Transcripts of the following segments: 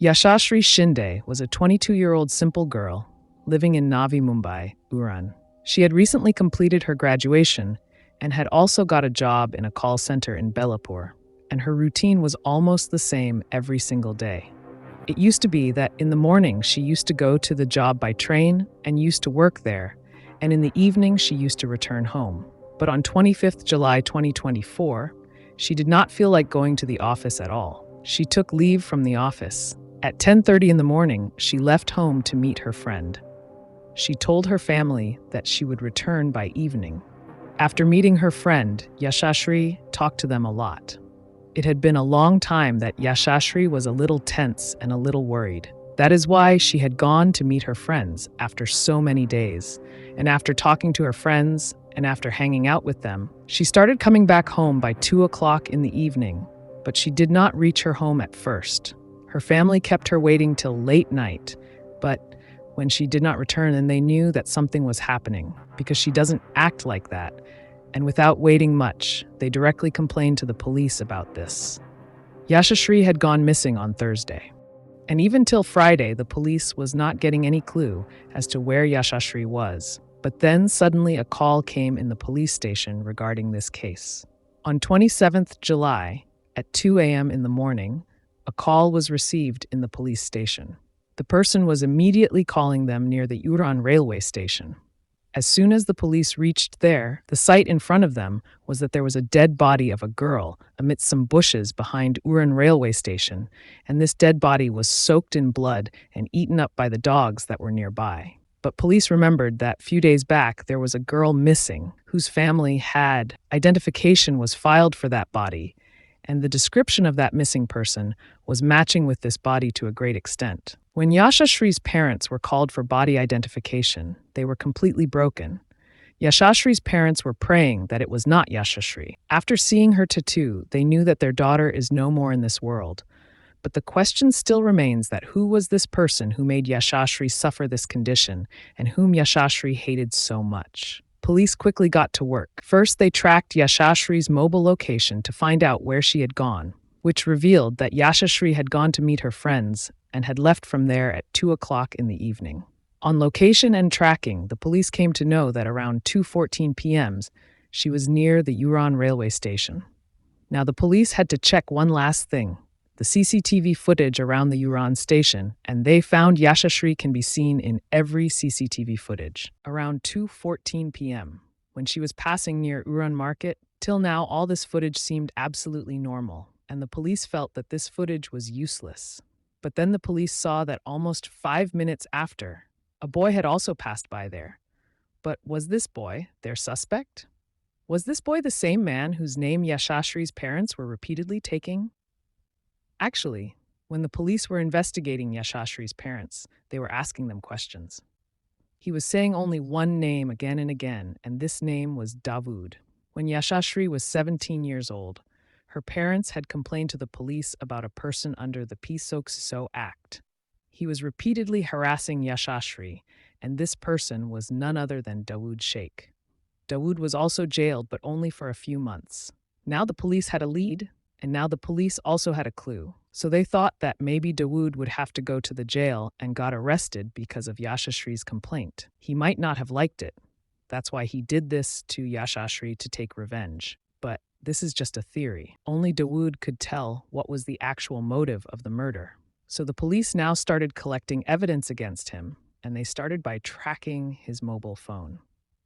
Yashashree Shinde was a 22-year-old simple girl living in Navi Mumbai, Uran. She had recently completed her graduation and had also got a job in a call center in Belapur, and her routine was almost the same every single day. It used to be that in the morning she used to go to the job by train and used to work there, and in the evening she used to return home. But on 25th July 2024, she did not feel like going to the office at all. She took leave from the office. At 10:30 in the morning, she left home to meet her friend. She told her family that she would return by evening. After meeting her friend, Yashashree talked to them a lot. It had been a long time that Yashashree was a little tense and a little worried. That is why she had gone to meet her friends after so many days. And after talking to her friends and after hanging out with them, she started coming back home by 2 o'clock in the evening, but she did not reach her home at first. Her family kept her waiting till late night, but when she did not return, then they knew that something was happening because she doesn't act like that. And without waiting much, they directly complained to the police about this. Yashashree had gone missing on Thursday. And even till Friday, the police was not getting any clue as to where Yashashree was. But then suddenly a call came in the police station regarding this case. On 27th July, at 2 a.m. in the morning, a call was received in the police station. The person was immediately calling them near the Uran railway station. As soon as the police reached there, the sight in front of them was that there was a dead body of a girl amidst some bushes behind Uran railway station, and this dead body was soaked in blood and eaten up by the dogs that were nearby. But police remembered that a few days back there was a girl missing whose family had identification was filed for that body, and the description of that missing person was matching with this body to a great extent. When Yashashree's parents were called for body identification, they were completely broken. Yashashree's parents were praying that it was not Yashashree. After seeing her tattoo, they knew that their daughter is no more in this world. But the question still remains that who was this person who made Yashashree suffer this condition and whom Yashashree hated so much? Police quickly got to work. First, they tracked Yashashree's mobile location to find out where she had gone, which revealed that Yashashree had gone to meet her friends and had left from there at 2 o'clock in the evening. On location and tracking, the police came to know that around 2:14 p.m. she was near the Uran railway station. Now the police had to check one last thing, the CCTV footage around the Uran station, and they found Yashashree can be seen in every CCTV footage. Around 2:14 p.m., when she was passing near Uran market, till now all this footage seemed absolutely normal, and the police felt that this footage was useless. But then the police saw that almost 5 minutes after, a boy had also passed by there. But was this boy their suspect? Was this boy the same man whose name Yashashree's parents were repeatedly taking? Actually, when the police were investigating Yashashree's parents, they were asking them questions. He was saying only one name again and again, and this name was Dawood. When Yashashree was 17 years old, her parents had complained to the police about a person under the Picturesque Act. He was repeatedly harassing Yashashree, and this person was none other than Dawood Sheikh. Dawood was also jailed, but only for a few months. Now the police had a lead, and now the police also had a clue. So they thought that maybe Dawood would have to go to the jail and got arrested because of Yashashree's complaint. He might not have liked it. That's why he did this to Yashashree to take revenge. But this is just a theory. Only Dawood could tell what was the actual motive of the murder. So the police now started collecting evidence against him, and they started by tracking his mobile phone.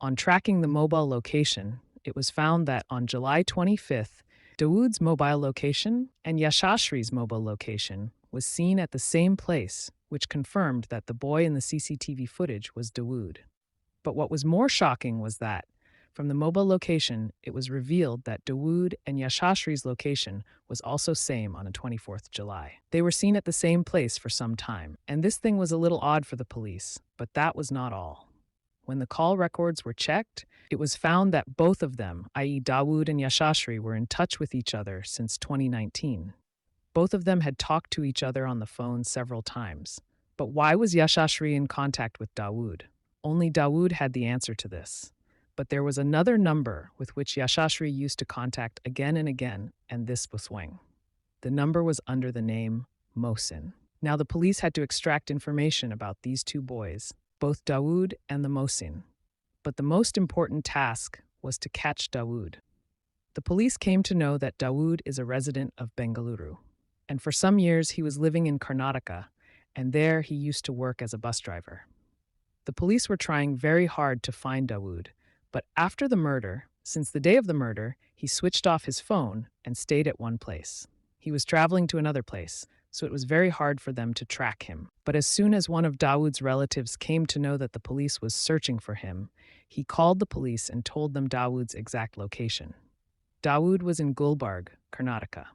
On tracking the mobile location, it was found that on July 25th, Dawood's mobile location and Yashashree's mobile location was seen at the same place, which confirmed that the boy in the CCTV footage was Dawood. But what was more shocking was that, from the mobile location, it was revealed that Dawood and Yashashree's location was also same on the 24th July. They were seen at the same place for some time, and this thing was a little odd for the police, but that was not all. When the call records were checked, it was found that both of them, i.e. Dawood and Yashashree, were in touch with each other since 2019. Both of them had talked to each other on the phone several times. But why was Yashashree in contact with Dawood? Only Dawood had the answer to this. But there was another number with which Yashashree used to contact again and again, and this was swing. The number was under the name Mohsin. Now the police had to extract information about these two boys, both Dawood and the Mohsin. But the most important task was to catch Dawood. The police came to know that Dawood is a resident of Bengaluru, and for some years he was living in Karnataka, and there he used to work as a bus driver. The police were trying very hard to find Dawood, but after the murder, since the day of the murder, he switched off his phone and stayed at one place. He was traveling to another place, so it was very hard for them to track him. But as soon as one of Dawood's relatives came to know that the police was searching for him, he called the police and told them Dawood's exact location. Dawood was in Gulbarg, Karnataka.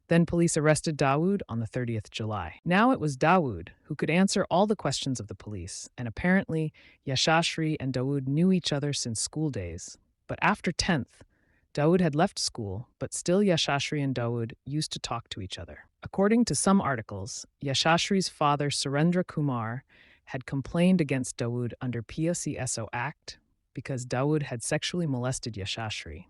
Then police arrested Dawood on the 30th July. Now it was Dawood who could answer all the questions of the police, and apparently Yashashree and Dawood knew each other since school days. But after 10th, Dawood had left school, but still Yashashree and Dawood used to talk to each other. According to some articles, Yashashree's father Surendra Kumar had complained against Dawood under POCSO Act because Dawood had sexually molested Yashashree.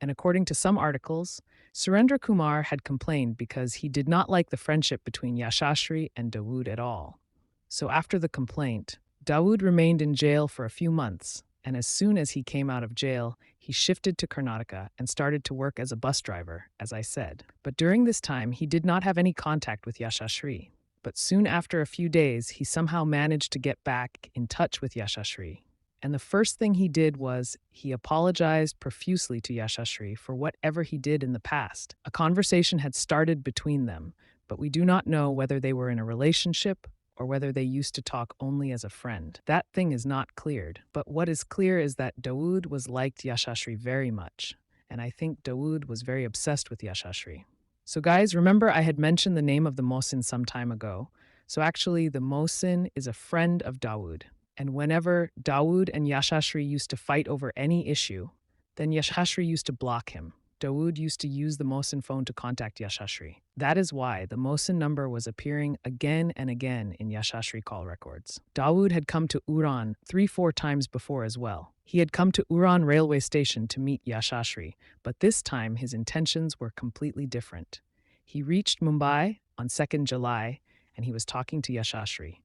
And according to some articles, Surendra Kumar had complained because he did not like the friendship between Yashashree and Dawood at all. So after the complaint, Dawood remained in jail for a few months, and as soon as he came out of jail, he shifted to Karnataka and started to work as a bus driver, as I said. But during this time, he did not have any contact with Yashashree. But soon after a few days, he somehow managed to get back in touch with Yashashree. And the first thing he did was he apologized profusely to Yashashree for whatever he did in the past. A conversation had started between them, but we do not know whether they were in a relationship or whether they used to talk only as a friend. That thing is not cleared. But what is clear is that Dawood was liked Yashashree very much, and I think Dawood was very obsessed with Yashashree. So guys, remember I had mentioned the name of the Mohsin some time ago. So actually the Mohsin is a friend of Dawood. And whenever Dawood and Yashashree used to fight over any issue, then Yashashree used to block him. Dawood used to use the Mohsin phone to contact Yashashree. That is why the Mohsin number was appearing again and again in Yashashree call records. Dawood had come to Uran 3-4 times before as well. He had come to Uran railway station to meet Yashashree, but this time his intentions were completely different. He reached Mumbai on 2nd July, and he was talking to Yashashree.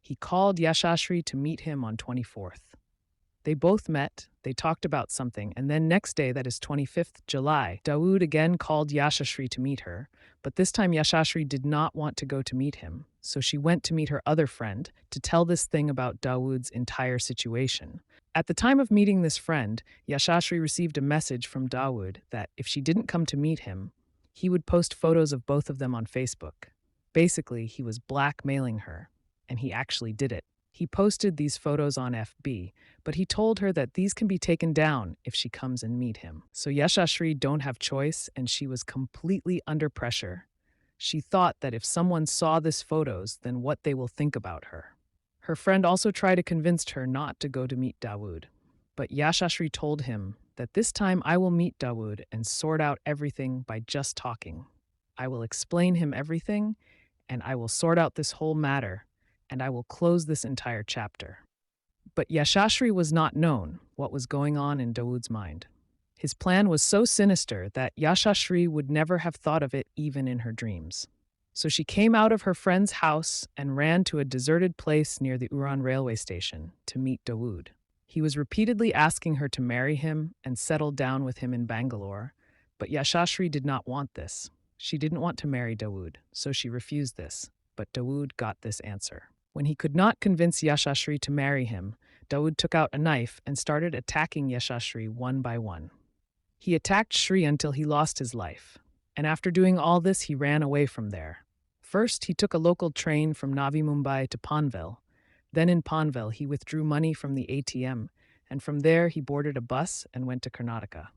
He called Yashashree to meet him on 24th. They both met, they talked about something, and then next day, that is 25th July, Dawood again called Yashashree to meet her, but this time Yashashree did not want to go to meet him, so she went to meet her other friend to tell this thing about Dawood's entire situation. At the time of meeting this friend, Yashashree received a message from Dawood that if she didn't come to meet him, he would post photos of both of them on Facebook. Basically, he was blackmailing her. And he actually did it. He posted these photos on FB, but he told her that these can be taken down if she comes and meet him. So Yashashree don't have choice, and she was completely under pressure. She thought that if someone saw these photos, then what they will think about her. Her friend also tried to convince her not to go to meet Dawood, but Yashashree told him that this time I will meet Dawood and sort out everything by just talking. I will explain him everything, and I will sort out this whole matter, and I will close this entire chapter. But Yashashree was not known what was going on in Dawood's mind. His plan was so sinister that Yashashree would never have thought of it even in her dreams. So she came out of her friend's house and ran to a deserted place near the Uran railway station to meet Dawood. He was repeatedly asking her to marry him and settle down with him in Bangalore, but Yashashree did not want this. She didn't want to marry Dawood, so she refused this, but Dawood got this answer. When he could not convince Yashashree to marry him, Dawood took out a knife and started attacking Yashashree one by one. He attacked Shri until he lost his life, and after doing all this, he ran away from there. First, he took a local train from Navi Mumbai to Panvel. Then in Panvel, he withdrew money from the ATM, and from there he boarded a bus and went to Karnataka.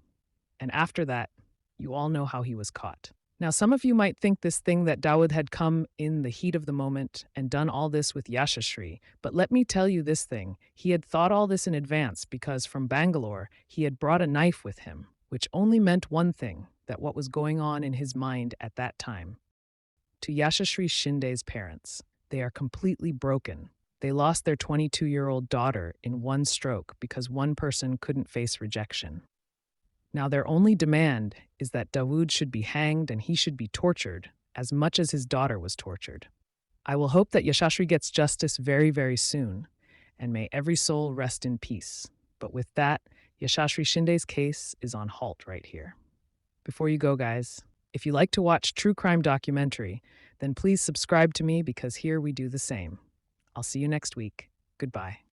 And after that, you all know how he was caught. Now, some of you might think this thing that Dawood had come in the heat of the moment and done all this with Yashashree, but let me tell you this thing. He had thought all this in advance because from Bangalore, he had brought a knife with him, which only meant one thing, that what was going on in his mind at that time. To Yashashree Shinde's parents, they are completely broken. They lost their 22-year-old daughter in one stroke because one person couldn't face rejection. Now their only demand is that Dawood should be hanged and he should be tortured as much as his daughter was tortured. I will hope that Yashashree gets justice very, very soon, and may every soul rest in peace. But with that, Yashashree Shinde's case is on halt right here. Before you go, guys, if you like to watch true crime documentary, then please subscribe to me because here we do the same. I'll see you next week. Goodbye.